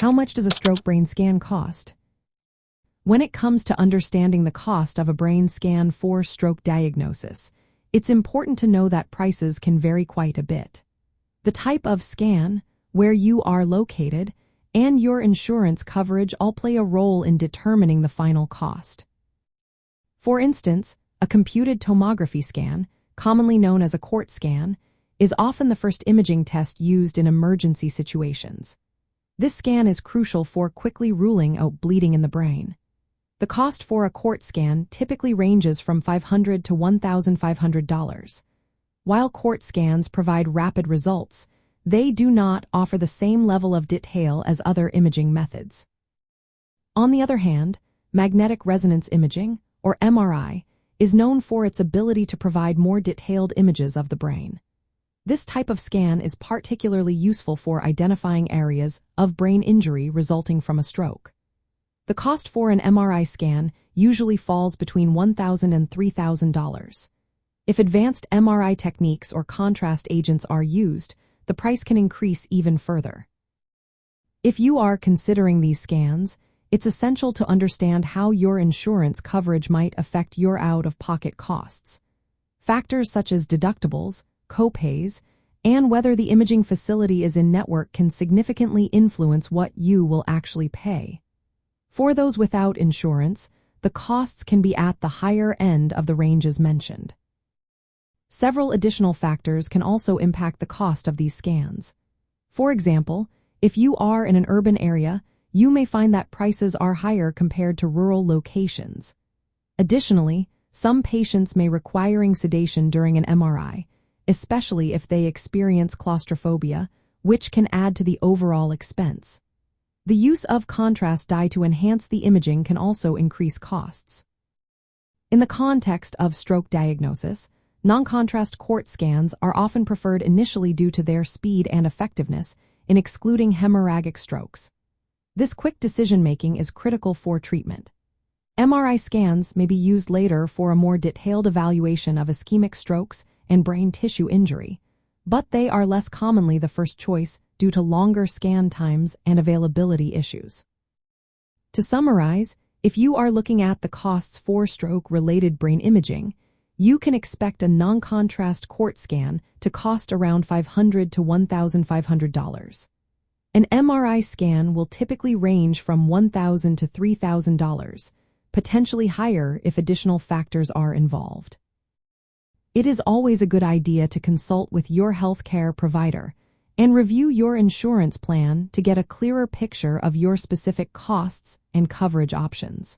How much does a stroke brain scan cost? When it comes to understanding the cost of a brain scan for stroke diagnosis, it's important to know that prices can vary quite a bit. The type of scan, where you are located, and your insurance coverage all play a role in determining the final cost. For instance, a computed tomography scan, commonly known as a CT scan, is often the first imaging test used in emergency situations. This scan is crucial for quickly ruling out bleeding in the brain. The cost for a CT scan typically ranges from $500 to $1,500. While CT scans provide rapid results, they do not offer the same level of detail as other imaging methods. On the other hand, magnetic resonance imaging, or MRI, is known for its ability to provide more detailed images of the brain. This type of scan is particularly useful for identifying areas of brain injury resulting from a stroke. The cost for an MRI scan usually falls between $1,000 and $3,000. If advanced MRI techniques or contrast agents are used, the price can increase even further. If you are considering these scans, it's essential to understand how your insurance coverage might affect your out-of-pocket costs. Factors such as deductibles, copays, and whether the imaging facility is in-network can significantly influence what you will actually pay. For those without insurance, the costs can be at the higher end of the ranges mentioned. Several additional factors can also impact the cost of these scans. For example, if you are in an urban area, you may find that prices are higher compared to rural locations. Additionally, some patients may require sedation during an MRI, especially if they experience claustrophobia, which can add to the overall expense. The use of contrast dye to enhance the imaging can also increase costs. In the context of stroke diagnosis, non-contrast CT scans are often preferred initially due to their speed and effectiveness in excluding hemorrhagic strokes. This quick decision-making is critical for treatment. MRI scans may be used later for a more detailed evaluation of ischemic strokes and brain tissue injury, but they are less commonly the first choice due to longer scan times and availability issues. To summarize, if you are looking at the costs for stroke-related brain imaging, you can expect a non-contrast CT scan to cost around $500 to $1,500. An MRI scan will typically range from $1,000 to $3,000, potentially higher if additional factors are involved. It is always a good idea to consult with your healthcare provider and review your insurance plan to get a clearer picture of your specific costs and coverage options.